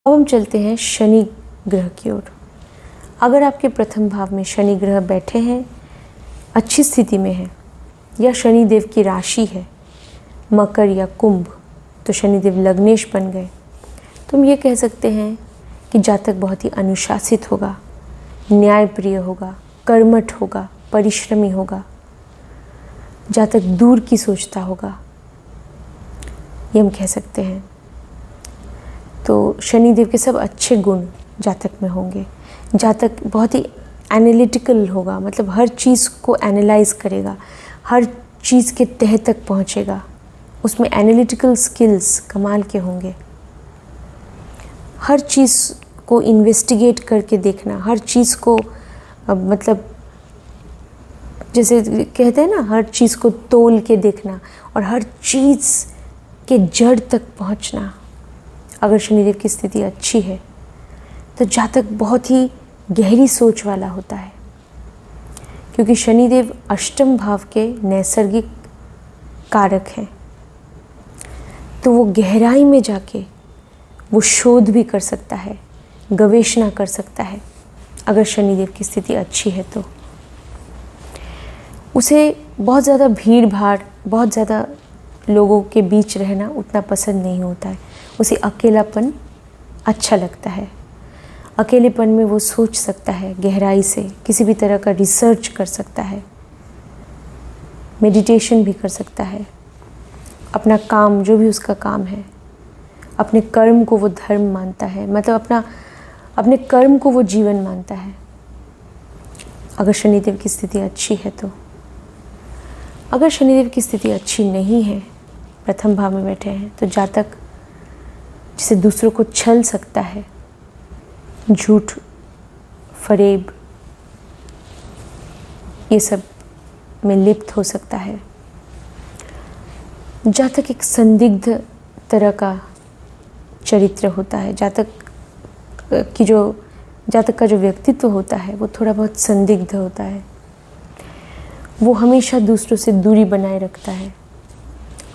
अब हम चलते हैं शनि ग्रह की ओर। अगर आपके प्रथम भाव में शनि ग्रह बैठे हैं, अच्छी स्थिति में है, या शनिदेव की राशि है मकर या कुंभ, तो शनिदेव लग्नेश बन गए, तो हम ये कह सकते हैं कि जातक बहुत ही अनुशासित होगा, न्यायप्रिय होगा, कर्मठ होगा, परिश्रमी होगा, जातक दूर की सोचता होगा, ये हम कह सकते हैं। तो शनिदेव के सब अच्छे गुण जातक में होंगे। जातक बहुत ही एनालिटिकल होगा, मतलब हर चीज़ को एनालाइज करेगा, हर चीज़ के तह तक पहुंचेगा, उसमें एनालिटिकल स्किल्स कमाल के होंगे। हर चीज़ को इन्वेस्टिगेट करके देखना, हर चीज़ को मतलब जैसे कहते हैं ना, हर चीज़ को तोल के देखना और हर चीज़ के जड़ तक पहुंचना। अगर शनिदेव की स्थिति अच्छी है तो जातक बहुत ही गहरी सोच वाला होता है, क्योंकि शनिदेव अष्टम भाव के नैसर्गिक कारक हैं। तो वो गहराई में जाके वो शोध भी कर सकता है, गवेषणा कर सकता है। अगर शनिदेव की स्थिति अच्छी है तो उसे बहुत ज़्यादा भीड़ भाड़, बहुत ज़्यादा लोगों के बीच रहना उतना पसंद नहीं होता है। उसे अकेलापन अच्छा लगता है। अकेलेपन में वो सोच सकता है गहराई से, किसी भी तरह का रिसर्च कर सकता है, मेडिटेशन भी कर सकता है, अपना काम जो भी उसका काम है, अपने कर्म को वो धर्म मानता है, मतलब अपने कर्म को वो जीवन मानता है। अगर शनिदेव की स्थिति अच्छी है तो। अगर शनिदेव की स्थिति अच्छी नहीं है, प्रथम भाव में बैठे हैं, तो जातक जिसे दूसरों को छल सकता है, झूठ फरेब ये सब में लिप्त हो सकता है। जातक एक संदिग्ध तरह का चरित्र होता है। जातक का जो व्यक्तित्व होता है वो थोड़ा बहुत संदिग्ध होता है। वो हमेशा दूसरों से दूरी बनाए रखता है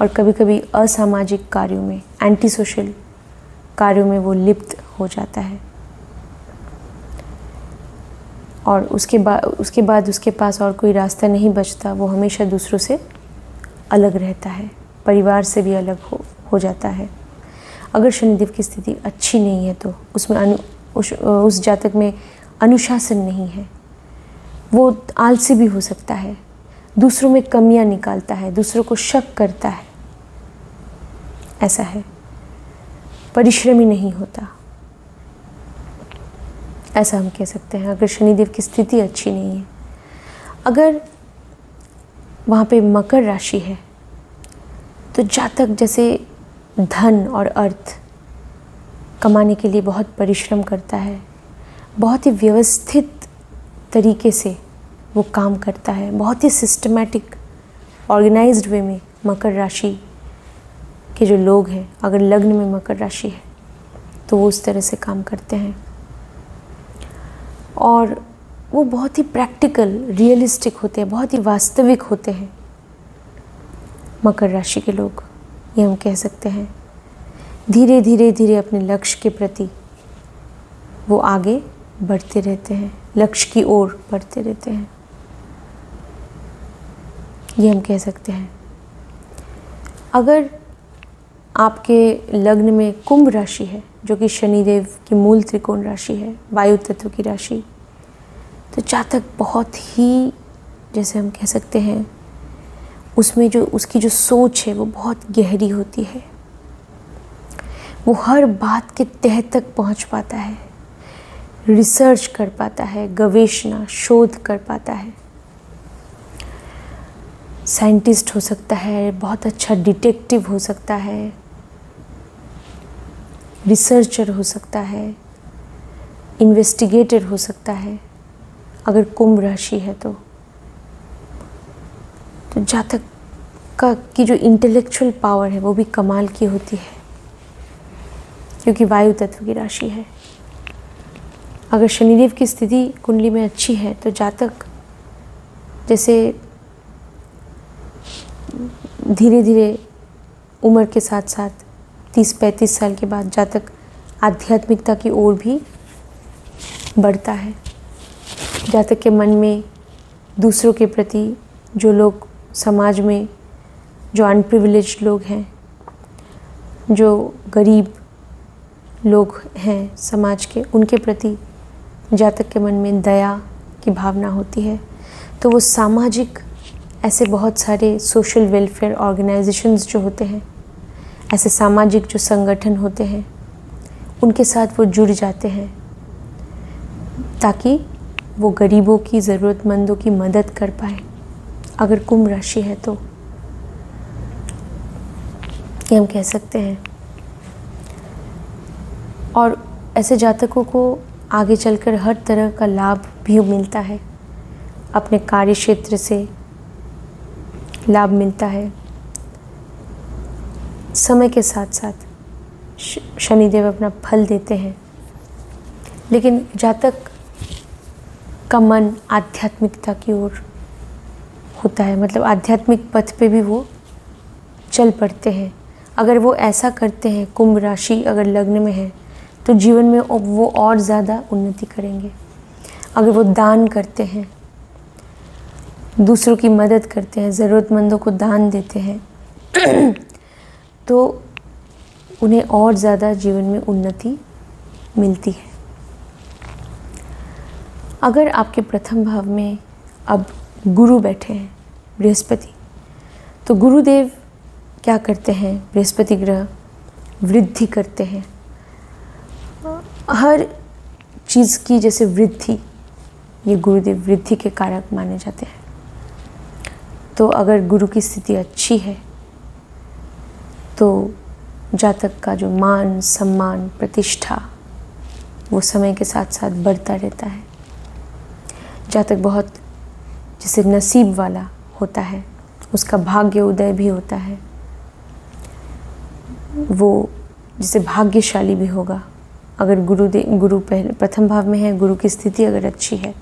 और कभी कभी असामाजिक कार्यों में, एंटी सोशल कार्यों में वो लिप्त हो जाता है। और उसके बाद उसके पास और कोई रास्ता नहीं बचता, वो हमेशा दूसरों से अलग रहता है, परिवार से भी अलग हो जाता है। अगर शनिदेव की स्थिति अच्छी नहीं है तो उस जातक में अनुशासन नहीं है। वो आलसी भी हो सकता है, दूसरों में कमियां निकालता है, दूसरों को शक करता है, ऐसा है। परिश्रमी नहीं होता, ऐसा हम कह सकते हैं अगर शनिदेव की स्थिति अच्छी नहीं है। अगर वहाँ पे मकर राशि है तो जातक जैसे धन और अर्थ कमाने के लिए बहुत परिश्रम करता है, बहुत ही व्यवस्थित तरीके से वो काम करता है, बहुत ही सिस्टमैटिक ऑर्गेनाइज्ड वे में मकर राशि के जो लोग हैं, अगर लग्न में मकर राशि है तो वो उस तरह से काम करते हैं। और वो बहुत ही प्रैक्टिकल, रियलिस्टिक होते हैं, बहुत ही वास्तविक होते हैं मकर राशि के लोग, ये हम कह सकते हैं। धीरे धीरे अपने लक्ष्य के प्रति वो आगे बढ़ते रहते हैं, लक्ष्य की ओर बढ़ते रहते हैं, ये हम कह सकते हैं। अगर आपके लग्न में कुंभ राशि है, जो कि शनिदेव की मूल त्रिकोण राशि है, वायु तत्व की राशि, तो जातक बहुत ही, जैसे हम कह सकते हैं, उसमें जो उसकी जो सोच है वो बहुत गहरी होती है। वो हर बात के तह तक पहुंच पाता है, रिसर्च कर पाता है, गवेषणा, शोध कर पाता है। साइंटिस्ट हो सकता है, बहुत अच्छा डिटेक्टिव हो सकता है, रिसर्चर हो सकता है, इन्वेस्टिगेटर हो सकता है। अगर कुंभ राशि है तो जातक की जो इंटेलेक्चुअल पावर है वो भी कमाल की होती है, क्योंकि वायु तत्व की राशि है। अगर शनिदेव की स्थिति कुंडली में अच्छी है तो जातक जैसे धीरे धीरे उम्र के साथ साथ 30-35 साल के बाद जातक आध्यात्मिकता की ओर भी बढ़ता है। जातक के मन में दूसरों के प्रति, जो लोग समाज में, जो अनप्रिविलेज्ड लोग हैं, जो गरीब लोग हैं समाज के, उनके प्रति जातक के मन में दया की भावना होती है। तो वो सामाजिक ऐसे बहुत सारे सोशल वेलफेयर ऑर्गेनाइजेशंस जो होते हैं, ऐसे सामाजिक जो संगठन होते हैं, उनके साथ वो जुड़ जाते हैं ताकि वो गरीबों की, ज़रूरतमंदों की मदद कर पाए। अगर कुंभ राशि है तो ये हम कह सकते हैं। और ऐसे जातकों को आगे चलकर हर तरह का लाभ भी मिलता है। अपने कार्य क्षेत्र से लाभ मिलता है। समय के साथ साथ शनिदेव अपना फल देते हैं, लेकिन जातक का मन आध्यात्मिकता की ओर होता है, मतलब आध्यात्मिक पथ पे भी वो चल पड़ते हैं। अगर वो ऐसा करते हैं, कुंभ राशि अगर लग्न में है तो जीवन में वो और ज़्यादा उन्नति करेंगे। अगर वो दान करते हैं, दूसरों की मदद करते हैं, ज़रूरतमंदों को दान देते हैं तो उन्हें और ज़्यादा जीवन में उन्नति मिलती है। अगर आपके प्रथम भाव में अब गुरु बैठे हैं, बृहस्पति, तो गुरुदेव क्या करते हैं? बृहस्पति ग्रह वृद्धि करते हैं। हर चीज़ की जैसे वृद्धि, ये गुरुदेव वृद्धि के कारक माने जाते हैं। तो अगर गुरु की स्थिति अच्छी है तो जातक का जो मान, सम्मान, प्रतिष्ठा वो समय के साथ साथ बढ़ता रहता है। जातक बहुत जैसे नसीब वाला होता है, उसका भाग्य उदय भी होता है, वो जैसे भाग्यशाली भी होगा। अगर गुरु पहले प्रथम भाव में है, गुरु की स्थिति अगर अच्छी है,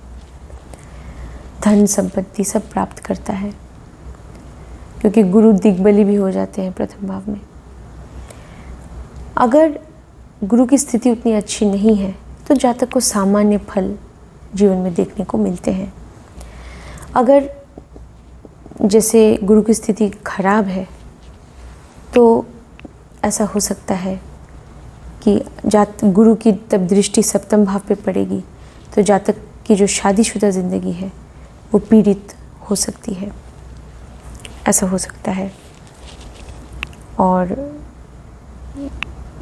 धन संपत्ति सब प्राप्त करता है, क्योंकि गुरु दिग्बली भी हो जाते हैं प्रथम भाव में। अगर गुरु की स्थिति उतनी अच्छी नहीं है तो जातक को सामान्य फल जीवन में देखने को मिलते हैं। अगर जैसे गुरु की स्थिति खराब है तो ऐसा हो सकता है कि गुरु की तब दृष्टि सप्तम भाव पे पड़ेगी तो जातक की जो शादीशुदा ज़िंदगी है वो पीड़ित हो सकती है, ऐसा हो सकता है। और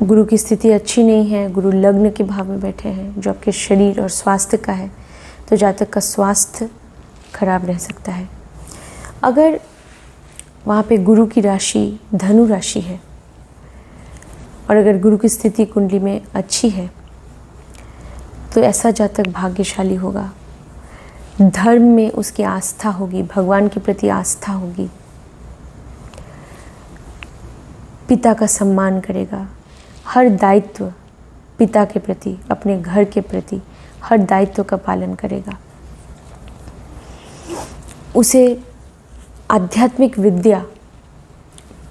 गुरु की स्थिति अच्छी नहीं है, गुरु लग्न के भाव में बैठे हैं जो आपके शरीर और स्वास्थ्य का है, तो जातक का स्वास्थ्य खराब रह सकता है। अगर वहाँ पे गुरु की राशि धनु राशि है और अगर गुरु की स्थिति कुंडली में अच्छी है तो ऐसा जातक भाग्यशाली होगा। धर्म में उसकी आस्था होगी, भगवान के प्रति आस्था होगी, पिता का सम्मान करेगा, हर दायित्व पिता के प्रति, अपने घर के प्रति हर दायित्व का पालन करेगा। उसे आध्यात्मिक विद्या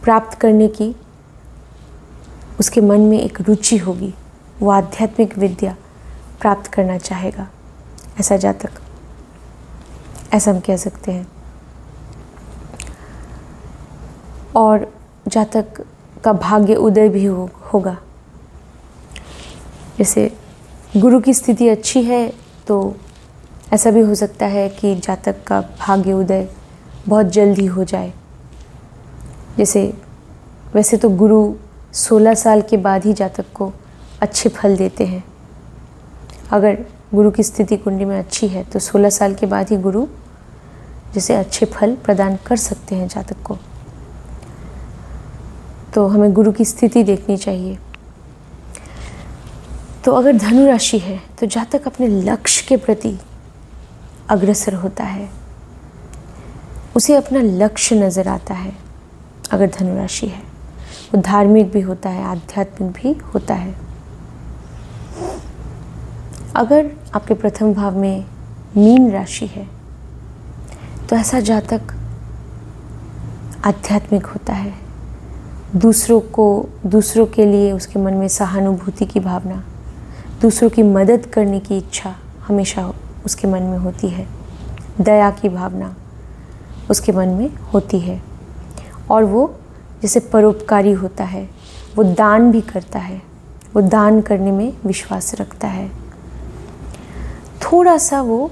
प्राप्त करने की उसके मन में एक रुचि होगी, वो आध्यात्मिक विद्या प्राप्त करना चाहेगा, ऐसा जातक, ऐसा हम कह सकते हैं। और जातक का भाग्य उदय भी होगा। जैसे गुरु की स्थिति अच्छी है तो ऐसा भी हो सकता है कि जातक का भाग्य उदय बहुत जल्दी हो जाए। जैसे वैसे तो गुरु 16 साल के बाद ही जातक को अच्छे फल देते हैं। अगर गुरु की स्थिति कुंडली में अच्छी है तो 16 साल के बाद ही गुरु जैसे अच्छे फल प्रदान कर सकते हैं जातक को। तो हमें गुरु की स्थिति देखनी चाहिए। तो अगर धनु राशि है तो जातक अपने लक्ष्य के प्रति अग्रसर होता है, उसे अपना लक्ष्य नज़र आता है। अगर धनु राशि है वो धार्मिक भी होता है, आध्यात्मिक भी होता है। अगर आपके प्रथम भाव में मीन राशि है तो ऐसा जातक आध्यात्मिक होता है, दूसरों के लिए उसके मन में सहानुभूति की भावना, दूसरों की मदद करने की इच्छा हमेशा उसके मन में होती है। दया की भावना उसके मन में होती है और वो जैसे परोपकारी होता है, वो दान भी करता है, वो दान करने में विश्वास रखता है। थोड़ा सा वो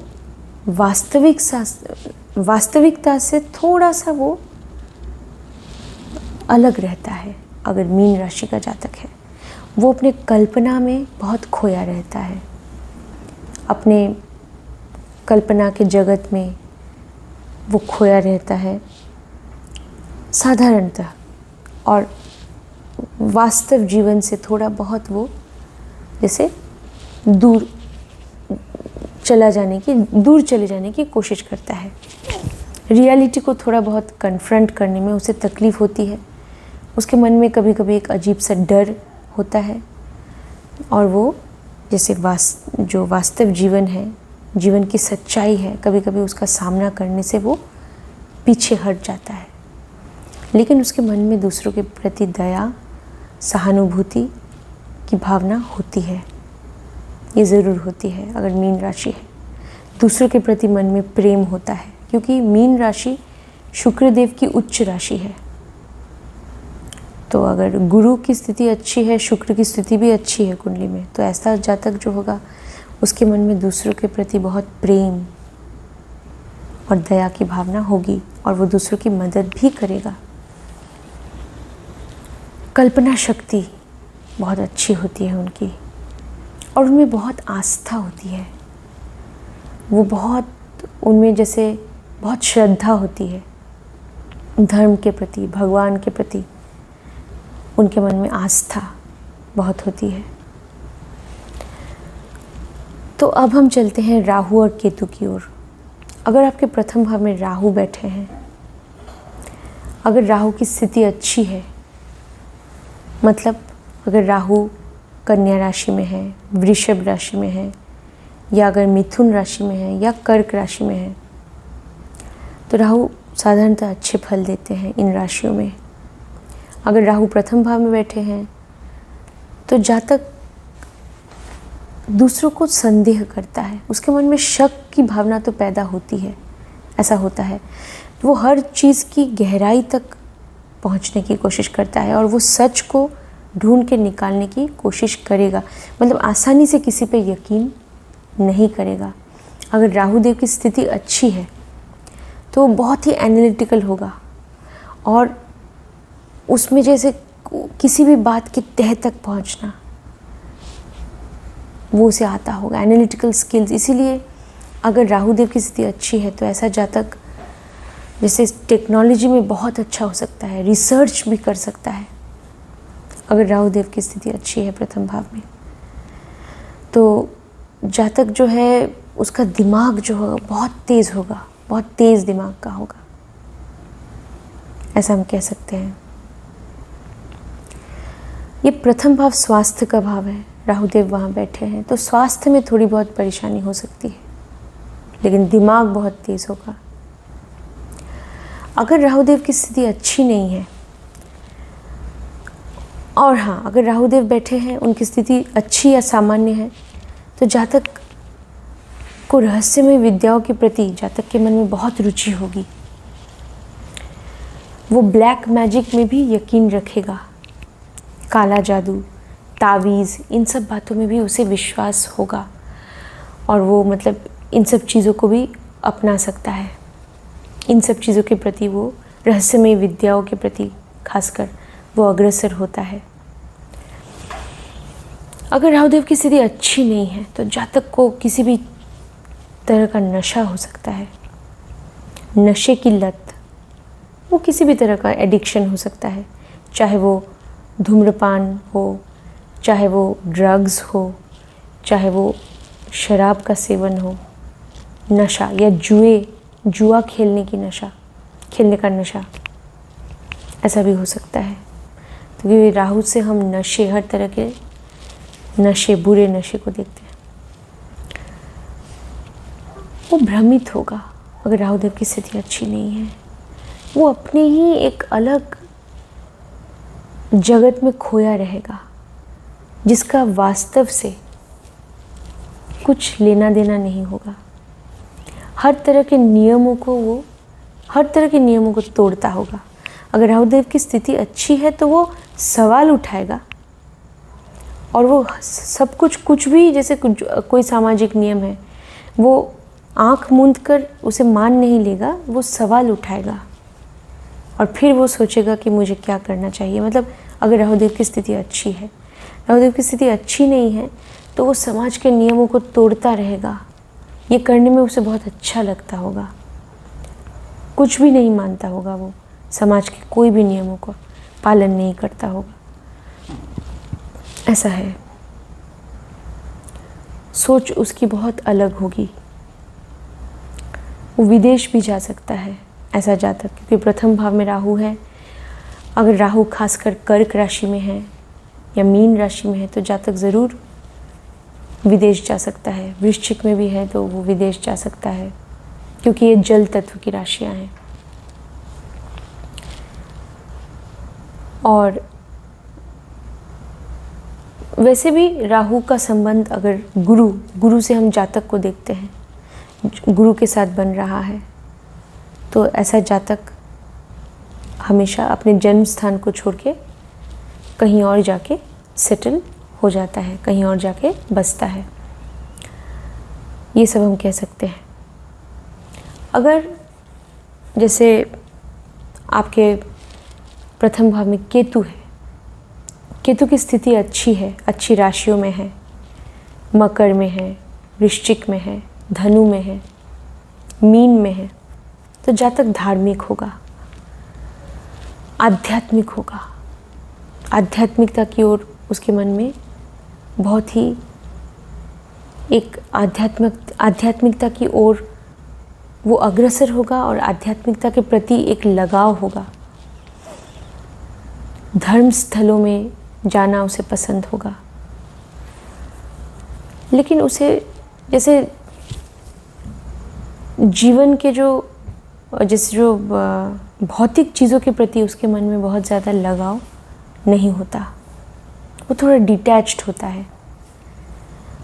वास्तविकता से थोड़ा सा वो अलग रहता है। अगर मीन राशि का जातक है, वो अपने कल्पना में बहुत खोया रहता है, अपने कल्पना के जगत में वो खोया रहता है साधारणतः, और वास्तव जीवन से थोड़ा बहुत वो जैसे दूर चले जाने की कोशिश करता है। रियलिटी को थोड़ा बहुत कन्फ्रंट करने में उसे तकलीफ़ होती है। उसके मन में कभी कभी एक अजीब सा डर होता है और वो जैसे जो वास्तव जीवन है, जीवन की सच्चाई है, कभी कभी उसका सामना करने से वो पीछे हट जाता है। लेकिन उसके मन में दूसरों के प्रति दया, सहानुभूति की भावना होती है, ये ज़रूर होती है अगर मीन राशि है। दूसरों के प्रति मन में प्रेम होता है, क्योंकि मीन राशि शुक्रदेव की उच्च राशि है। तो अगर गुरु की स्थिति अच्छी है, शुक्र की स्थिति भी अच्छी है कुंडली में, तो ऐसा जातक जो होगा उसके मन में दूसरों के प्रति बहुत प्रेम और दया की भावना होगी और वो दूसरों की मदद भी करेगा। कल्पना शक्ति बहुत अच्छी होती है उनकी और उनमें बहुत आस्था होती है। वो उनमें जैसे बहुत श्रद्धा होती है धर्म के प्रति, भगवान के प्रति उनके मन में आस्था बहुत होती है। तो अब हम चलते हैं राहु और केतु की ओर। अगर आपके प्रथम भाव में राहु बैठे हैं, अगर राहु की स्थिति अच्छी है, मतलब अगर राहु कन्या राशि में है, वृषभ राशि में है, या अगर मिथुन राशि में है या कर्क राशि में है, तो राहु साधारणतः अच्छे फल देते हैं इन राशियों में। अगर राहु प्रथम भाव में बैठे हैं तो जातक दूसरों को संदेह करता है, उसके मन में शक की भावना तो पैदा होती है, ऐसा होता है। वो हर चीज़ की गहराई तक पहुंचने की कोशिश करता है और वो सच को ढूंढ के निकालने की कोशिश करेगा, मतलब आसानी से किसी पे यकीन नहीं करेगा। अगर राहु देव की स्थिति अच्छी है तो बहुत ही एनालिटिकल होगा और उसमें जैसे किसी भी बात के तह तक पहुंचना वो उसे आता होगा, एनालिटिकल स्किल्स। इसीलिए अगर राहु देव की स्थिति अच्छी है तो ऐसा जातक जैसे टेक्नोलॉजी में बहुत अच्छा हो सकता है, रिसर्च भी कर सकता है। अगर राहु देव की स्थिति अच्छी है प्रथम भाव में, तो जातक जो है उसका दिमाग जो होगा बहुत तेज़ होगा, बहुत तेज़ दिमाग का होगा, ऐसा हम कह सकते हैं। ये प्रथम भाव स्वास्थ्य का भाव है, राहु देव वहाँ बैठे हैं, तो स्वास्थ्य में थोड़ी बहुत परेशानी हो सकती है, लेकिन दिमाग बहुत तेज़ होगा। अगर राहु देव की स्थिति अच्छी नहीं है, और हाँ अगर राहु देव बैठे हैं उनकी स्थिति अच्छी या सामान्य है, तो जातक को रहस्यमय विद्याओं के प्रति जातक के मन में बहुत रुचि होगी। वो ब्लैक मैजिक में भी यकीन रखेगा, काला जादू, तावीज़, इन सब बातों में भी उसे विश्वास होगा और वो मतलब इन सब चीज़ों को भी अपना सकता है। इन सब चीज़ों के प्रति, वो रहस्यमय विद्याओं के प्रति खासकर वो अग्रसर होता है। अगर राहुदेव की स्थिति अच्छी नहीं है तो जातक को किसी भी तरह का नशा हो सकता है, नशे की लत, वो किसी भी तरह का एडिक्शन हो सकता है, चाहे वो धूम्रपान हो, चाहे वो ड्रग्स हो, चाहे वो शराब का सेवन हो, नशा या जुआ खेलने का नशा, ऐसा भी हो सकता है। तो क्योंकि राहु से हम नशे, हर तरह के नशे, बुरे नशे को देखते हैं। वो भ्रमित होगा अगर राहुदेव की स्थिति अच्छी नहीं है। वो अपने ही एक अलग जगत में खोया रहेगा, जिसका वास्तव से कुछ लेना देना नहीं होगा। हर तरह के नियमों को तोड़ता होगा। अगर राहुदेव की स्थिति अच्छी है तो वो सवाल उठाएगा और वो सब कुछ भी, जैसे कोई सामाजिक नियम है, वो आंख मूंद कर उसे मान नहीं लेगा, वो सवाल उठाएगा और फिर वो सोचेगा कि मुझे क्या करना चाहिए। मतलब अगर राहुदेव की स्थिति अच्छी है, राहुदेव की स्थिति अच्छी नहीं है तो वो समाज के नियमों को तोड़ता रहेगा। ये करने में उसे बहुत अच्छा लगता होगा, कुछ भी नहीं मानता होगा, वो समाज के कोई भी नियमों को पालन नहीं करता होगा। ऐसा है, सोच उसकी बहुत अलग होगी। वो विदेश भी जा सकता है ऐसा जातक, क्योंकि प्रथम भाव में राहु है। अगर राहु खासकर कर्क राशि में है या मीन राशि में है तो जातक ज़रूर विदेश जा सकता है। वृश्चिक में भी है तो वो विदेश जा सकता है, क्योंकि ये जल तत्व की राशियां हैं। और वैसे भी राहु का संबंध अगर गुरु से हम जातक को देखते हैं, गुरु के साथ बन रहा है, तो ऐसा जातक हमेशा अपने जन्म स्थान को छोड़ के कहीं और जाके सेटल हो जाता है, कहीं और जाके बसता है। ये सब हम कह सकते हैं। अगर जैसे आपके प्रथम भाव में केतु है, केतु की स्थिति अच्छी है, अच्छी राशियों में है, मकर में है, वृश्चिक में है, धनु में है, मीन में है, तो जातक धार्मिक होगा, आध्यात्मिक होगा। आध्यात्मिकता की ओर उसके मन में बहुत ही एक आध्यात्मिकता की ओर वो अग्रसर होगा और आध्यात्मिकता के प्रति एक लगाव होगा। धर्म स्थलों में जाना उसे पसंद होगा, लेकिन उसे जैसे जीवन के जो भौतिक चीज़ों के प्रति उसके मन में बहुत ज़्यादा लगाव नहीं होता। वो थोड़ा डिटैच्ड होता है।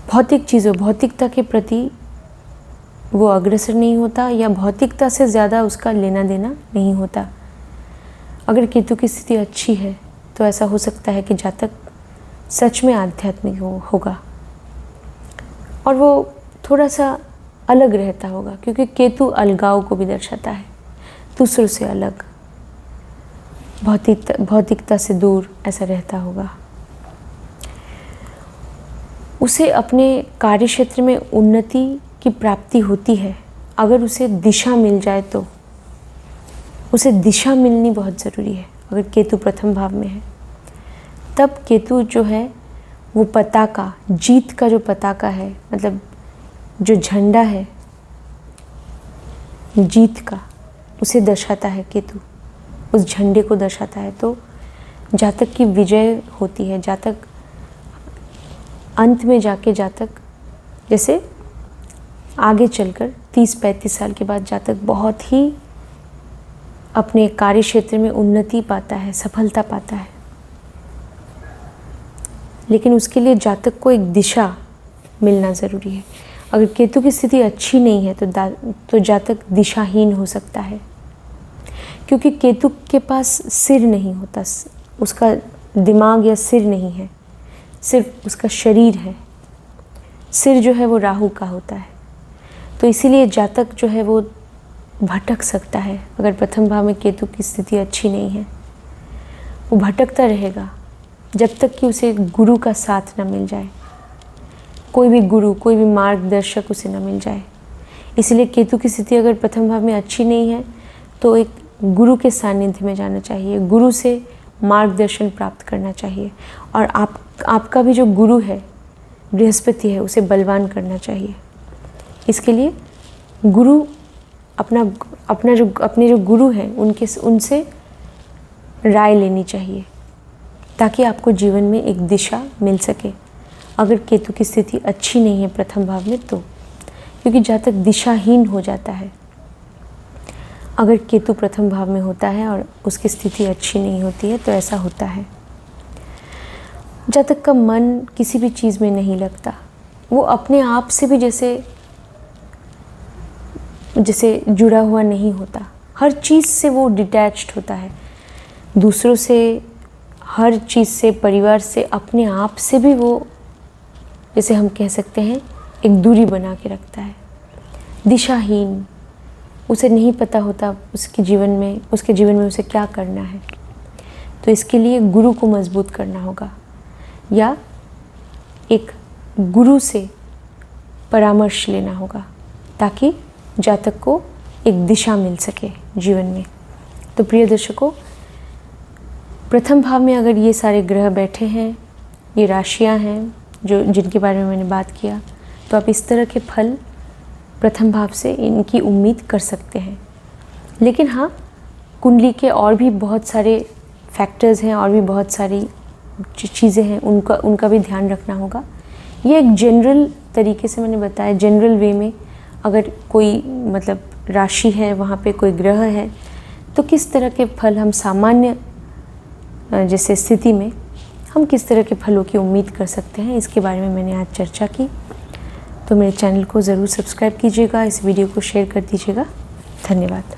भौतिकता के प्रति वो अग्रसर नहीं होता, या भौतिकता से ज़्यादा उसका लेना देना नहीं होता। अगर केतु की स्थिति अच्छी है तो ऐसा हो सकता है कि जातक सच में आध्यात्मिक होगा और वो थोड़ा सा अलग रहता होगा, क्योंकि केतु अलगाव को भी दर्शाता है, दूसरों से अलग, भौतिकता से दूर ऐसा रहता होगा। उसे अपने कार्य क्षेत्र में उन्नति की प्राप्ति होती है अगर उसे दिशा मिल जाए तो। उसे दिशा मिलनी बहुत ज़रूरी है। अगर केतु प्रथम भाव में है तब केतु जो है वो पताका, जीत का जो पताका है, मतलब जो झंडा है जीत का, उसे दर्शाता है। केतु उस झंडे को दर्शाता है। तो जातक की विजय होती है। जातक अंत में जाके जैसे आगे चलकर 30-35 साल के बाद जातक बहुत ही अपने कार्य क्षेत्र में उन्नति पाता है, सफलता पाता है। लेकिन उसके लिए जातक को एक दिशा मिलना ज़रूरी है। अगर केतु की स्थिति अच्छी नहीं है तो जातक दिशाहीन हो सकता है, क्योंकि केतु के पास सिर नहीं होता, उसका दिमाग या सिर नहीं है, सिर्फ उसका शरीर है। सिर जो है वो राहु का होता है। तो इसीलिए जातक जो है वो भटक सकता है। अगर प्रथम भाव में केतु की स्थिति अच्छी नहीं है, वो भटकता रहेगा जब तक कि उसे गुरु का साथ न मिल जाए, कोई भी गुरु, कोई भी मार्गदर्शक उसे न मिल जाए। इसलिए केतु की स्थिति अगर प्रथम भाव में अच्छी नहीं है तो एक गुरु के सानिध्य में जाना चाहिए, गुरु से मार्गदर्शन प्राप्त करना चाहिए। और आपका भी जो गुरु है, बृहस्पति है, उसे बलवान करना चाहिए। इसके लिए गुरु अपने जो गुरु हैं उनसे राय लेनी चाहिए, ताकि आपको जीवन में एक दिशा मिल सके। अगर केतु की स्थिति अच्छी नहीं है प्रथम भाव में तो, क्योंकि जातक दिशाहीन हो जाता है। अगर केतु प्रथम भाव में होता है और उसकी स्थिति अच्छी नहीं होती है तो ऐसा होता है। जातक का मन किसी भी चीज़ में नहीं लगता, वो अपने आप से भी जैसे जुड़ा हुआ नहीं होता, हर चीज़ से वो डिटैच्ड होता है, दूसरों से, हर चीज़ से, परिवार से, अपने आप से भी वो, जैसे हम कह सकते हैं, एक दूरी बना के रखता है। दिशाहीन, उसे नहीं पता होता उसके जीवन में उसे क्या करना है। तो इसके लिए गुरु को मजबूत करना होगा या एक गुरु से परामर्श लेना होगा ताकि जातक को एक दिशा मिल सके जीवन में। तो प्रिय दर्शकों, प्रथम भाव में अगर ये सारे ग्रह बैठे हैं, ये राशियां हैं जिनके बारे में मैंने बात किया, तो आप इस तरह के फल प्रथम भाव से इनकी उम्मीद कर सकते हैं। लेकिन हाँ, कुंडली के और भी बहुत सारे फैक्टर्स हैं और भी बहुत सारी चीज़ें हैं, उनका भी ध्यान रखना होगा। ये एक जनरल तरीके से मैंने बताया, जनरल वे में अगर कोई मतलब राशि है, वहाँ पे कोई ग्रह है, तो किस तरह के फल हम सामान्य जैसे स्थिति में हम किस तरह के फलों की उम्मीद कर सकते हैं, इसके बारे में मैंने आज चर्चा की। तो मेरे चैनल को ज़रूर सब्सक्राइब कीजिएगा, इस वीडियो को शेयर कर दीजिएगा। धन्यवाद।